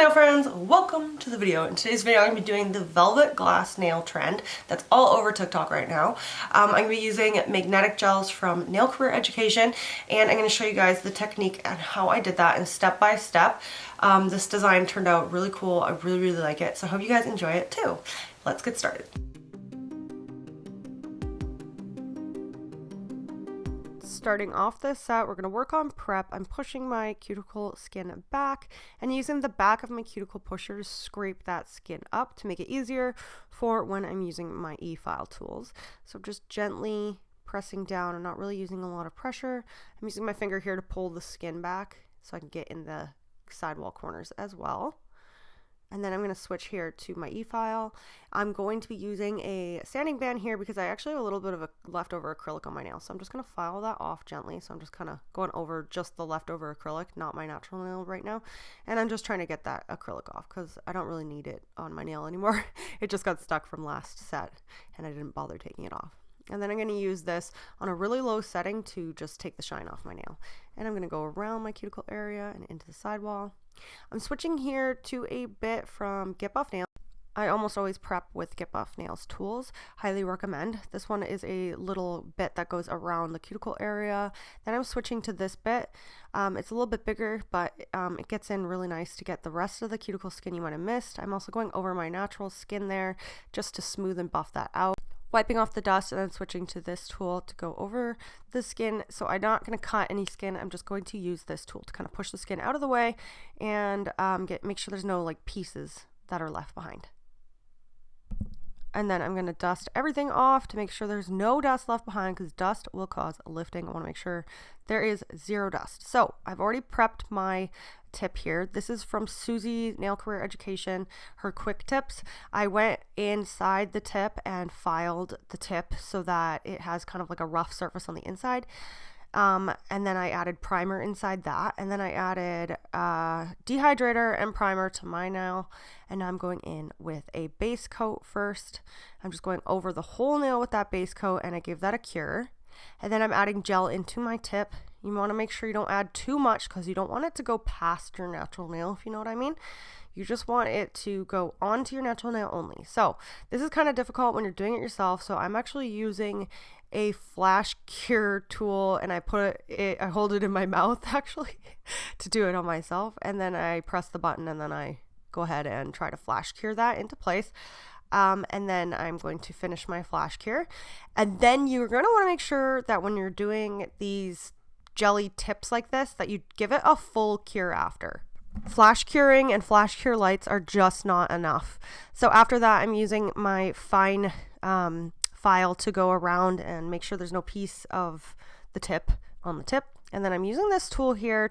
nail friends, welcome to the video. In today's video I'm going to be doing the velvet glass nail trend that's all over TikTok right now. I'm going to be using magnetic gels from Nail Career Education, and I'm going to show you guys the technique and how I did that and step by step. This design turned out really cool. I really like it, so I hope you guys enjoy it too. Let's get started. Starting off this set, we're going to work on prep. I'm pushing my cuticle skin back and using the back of my cuticle pusher to scrape that skin up to make it easier for when I'm using my e-file tools. So just gently pressing down. I'm not really using a lot of pressure. I'm using my finger here to pull the skin back so I can get in the sidewall corners as well. And then I'm going to switch here to my e-file. I'm going to be using a sanding band here because I actually have a little bit of a leftover acrylic on my nail. So I'm just going to file that off gently. So I'm just kind of going over just the leftover acrylic, not my natural nail right now. And I'm just trying to get that acrylic off because I don't really need it on my nail anymore. It just got stuck from last set and I didn't bother taking it off. And then I'm going to use this on a really low setting to just take the shine off my nail. And I'm going to go around my cuticle area and into the sidewall. I'm switching here to a bit from Get Buff Nails. I almost always prep with Get Buff Nails tools. Highly recommend. This one is a little bit that goes around the cuticle area. Then I'm switching to this bit. It's a little bit bigger, but it gets in really nice to get the rest of the cuticle skin you might have missed. I'm also going over my natural skin there just to smooth and buff that out. Wiping off the dust and then switching to this tool to go over the skin. So I'm not going to cut any skin. I'm just going to use this tool to kind of push the skin out of the way and make sure there's no like pieces that are left behind. And then I'm going to dust everything off to make sure there's no dust left behind because dust will cause lifting. I want to make sure there is zero dust. So I've already prepped my tip here. This is from Susie Nail Career Education, her quick tips. I went inside the tip and filed the tip so that it has kind of like a rough surface on the inside. And then I added primer inside that, and then I added dehydrator and primer to my nail, and now I'm going in with a base coat first. I'm just going over the whole nail with that base coat, and I give that a cure. And then I'm adding gel into my tip. You want to make sure you don't add too much because you don't want it to go past your natural nail, if you know what I mean. You just want it to go onto your natural nail only. So this is kind of difficult when you're doing it yourself. So I'm actually using a flash cure tool, and I hold it in my mouth actually to do it on myself. And then I press the button and then I go ahead and try to flash cure that into place. And then I'm going to finish my flash cure. And then you're going to want to make sure that when you're doing these jelly tips like this, that you give it a full cure after. Flash curing and flash cure lights are just not enough. So after that, I'm using my fine file to go around and make sure there's no piece of the tip on the tip. And then I'm using this tool here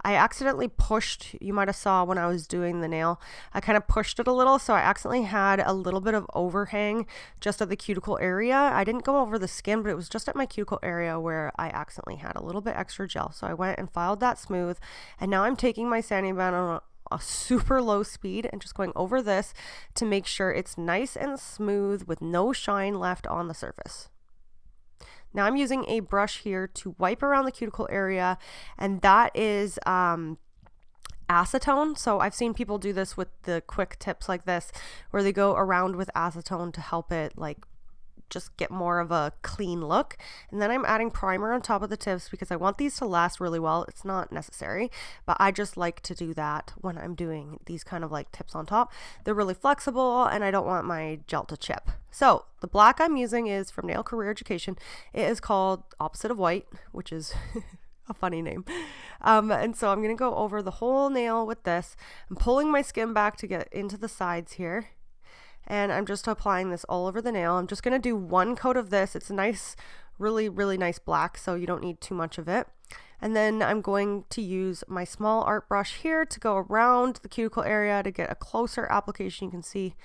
I accidentally pushed, you might have saw when I was doing the nail, I kind of pushed it a little, so I accidentally had a little bit of overhang just at the cuticle area. I didn't go over the skin, but it was just at my cuticle area where I accidentally had a little bit extra gel. So I went and filed that smooth, and now I'm taking my sanding band on a super low speed and just going over this to make sure it's nice and smooth with no shine left on the surface. Now I'm using a brush here to wipe around the cuticle area, and that is acetone. So I've seen people do this with the quick tips like this where they go around with acetone to help it like just get more of a clean look. And then I'm adding primer on top of the tips because I want these to last really well. It's not necessary, but I just like to do that when I'm doing these kind of like tips on top. They're really flexible and I don't want my gel to chip. So the black I'm using is from Nail Career Education. It is called Opposite of White, which is a funny name. And so I'm going to go over the whole nail with this. I'm pulling my skin back to get into the sides here. And I'm just applying this all over the nail. I'm just going to do one coat of this. It's a nice, really nice black, so you don't need too much of it. And then I'm going to use my small art brush here to go around the cuticle area to get a closer application. You can see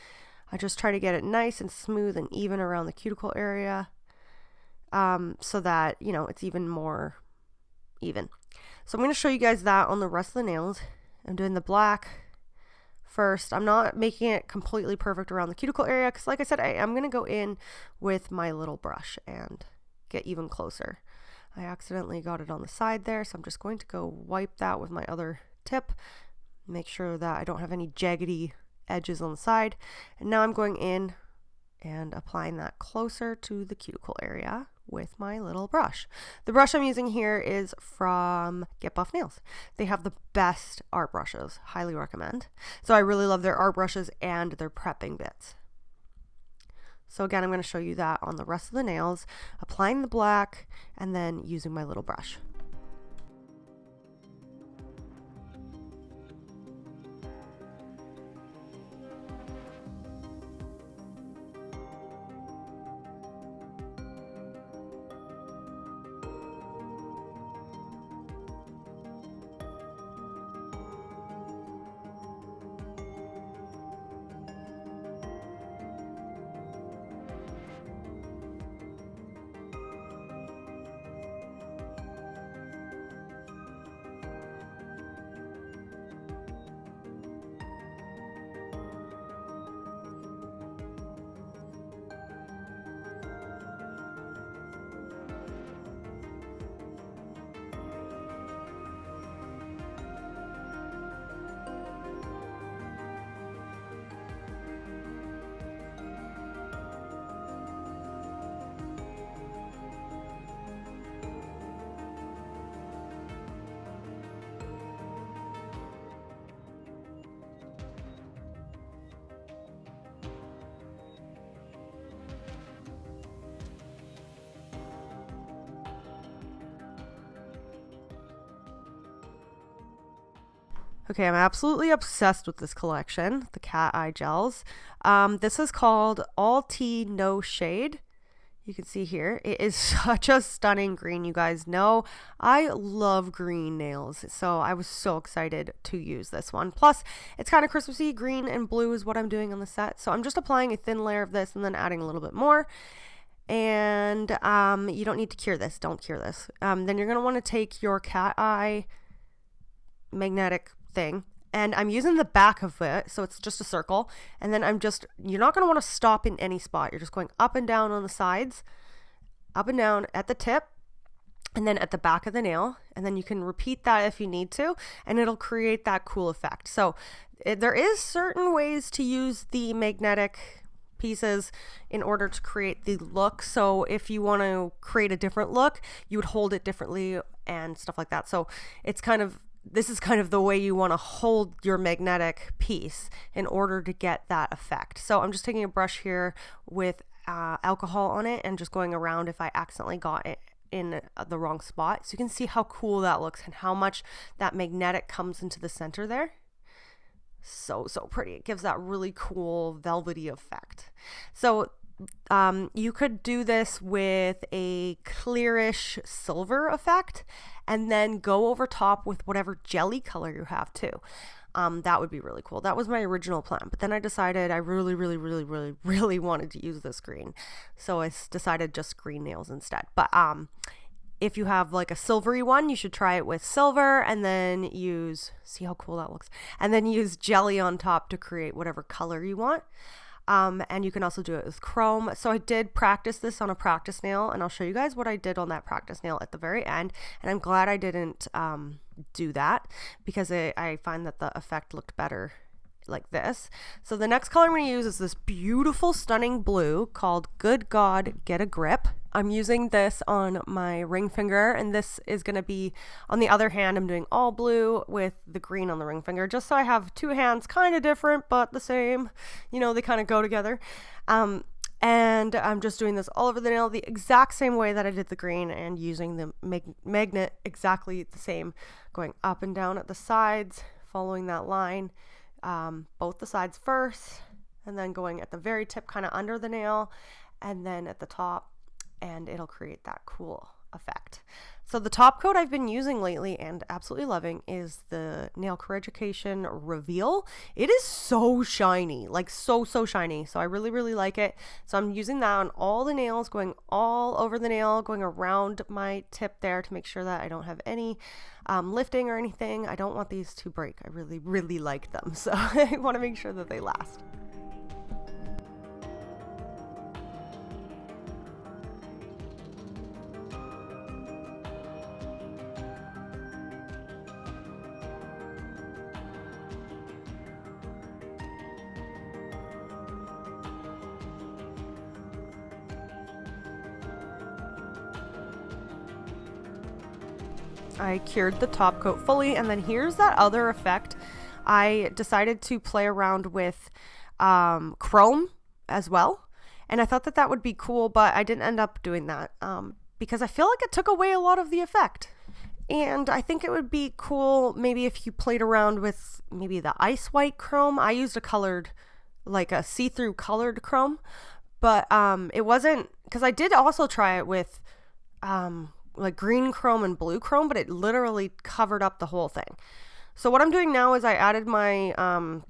I just try to get it nice and smooth and even around the cuticle area so that, you know, it's even more even. So I'm going to show you guys that on the rest of the nails. I'm doing the black first. I'm not making it completely perfect around the cuticle area because like I said, I'm going to go in with my little brush and get even closer. I accidentally got it on the side there, so I'm just going to go wipe that with my other tip. Make sure that I don't have any jaggedy edges on the side. And now I'm going in and applying that closer to the cuticle area with my little brush. The brush I'm using here is from Get Buff Nails. They have the best art brushes, highly recommend. So I really love their art brushes and their prepping bits. So again, I'm going to show you that on the rest of the nails, applying the black and then using my little brush. Okay, I'm absolutely obsessed with this collection, the cat eye gels. This is called All Tea No Shade. You can see here, it is such a stunning green. You guys know I love green nails, so I was so excited to use this one. Plus, it's kind of Christmassy. Green and blue is what I'm doing on the set. So I'm just applying a thin layer of this and then adding a little bit more. And you don't need to cure this. Don't cure this. Then you're going to want to take your cat eye magnetic thing, and I'm using the back of it, so it's just a circle, and then you're not going to want to stop in any spot. You're just going up and down on the sides, up and down at the tip, and then at the back of the nail, and then you can repeat that if you need to, and it'll create that cool effect. So there is certain ways to use the magnetic pieces in order to create the look. So if you want to create a different look, you would hold it differently and stuff like that. So this is kind of the way you want to hold your magnetic piece in order to get that effect. So I'm just taking a brush here with alcohol on it and just going around if I accidentally got it in the wrong spot. So you can see how cool that looks and how much that magnetic comes into the center there. So pretty. It gives that really cool velvety effect. So you could do this with a clearish silver effect and then go over top with whatever jelly color you have too. That would be really cool. That was my original plan, but then I decided I really wanted to use this green. So I decided just green nails instead. But if you have like a silvery one, you should try it with silver and then see how cool that looks, and then use jelly on top to create whatever color you want. And you can also do it with chrome. So I did practice this on a practice nail, and I'll show you guys what I did on that practice nail at the very end. And I'm glad I didn't do that, because I find that the effect looked better like this. So the next color I'm going to use is this beautiful, stunning blue called Good God, Get a Grip. I'm using this on my ring finger, and this is going to be, on the other hand, I'm doing all blue with the green on the ring finger, just so I have two hands kind of different, but the same, you know, they kind of go together. And I'm just doing this all over the nail the exact same way that I did the green, and using the magnet exactly the same, going up and down at the sides, following that line, both the sides first, and then going at the very tip kind of under the nail, and then at the top, and it'll create that cool effect. So the top coat I've been using lately and absolutely loving is the Nail Education Reveal. It is so shiny, like so shiny. So I really like it. So I'm using that on all the nails, going all over the nail, going around my tip there to make sure that I don't have any lifting or anything. I don't want these to break. I really like them. So I want to make sure that they last. I cured the top coat fully, and then here's that other effect. I decided to play around with chrome as well, and I thought that that would be cool, but I didn't end up doing that because I feel like it took away a lot of the effect. And I think it would be cool maybe if you played around with maybe the ice white chrome. I used a colored, like a see-through colored chrome, but it wasn't, because I did also try it with like green chrome and blue chrome, but it literally covered up the whole thing. So what I'm doing now is I added my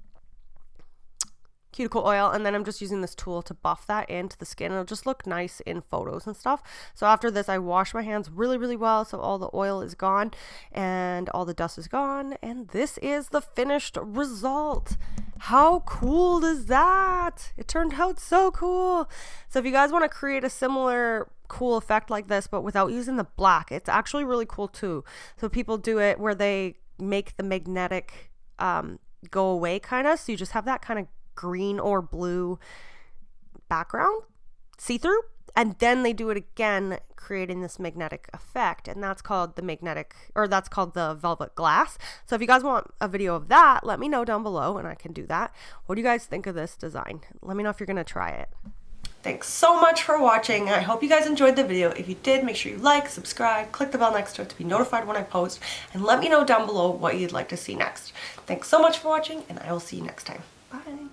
cuticle oil, and then I'm just using this tool to buff that into the skin. It'll just look nice in photos and stuff. So after this, I wash my hands really well, so all the oil is gone and all the dust is gone, and this is the finished result. How cool is that? It turned out so cool. So if you guys want to create a similar cool effect like this but without using the black, it's actually really cool too. So people do it where they make the magnetic go away kind of, so you just have that kind of green or blue background, see-through, and then they do it again, creating this magnetic effect, and that's called the magnetic, or that's called the velvet glass. So if you guys want a video of that, let me know down below and I can do that. What do you guys think of this design? Let me know if you're gonna try it. Thanks so much for watching. I hope you guys enjoyed the video. If you did, make sure you like, subscribe, click the bell next to it to be notified when I post, and let me know down below what you'd like to see next. Thanks so much for watching, and I will see you next time. Bye.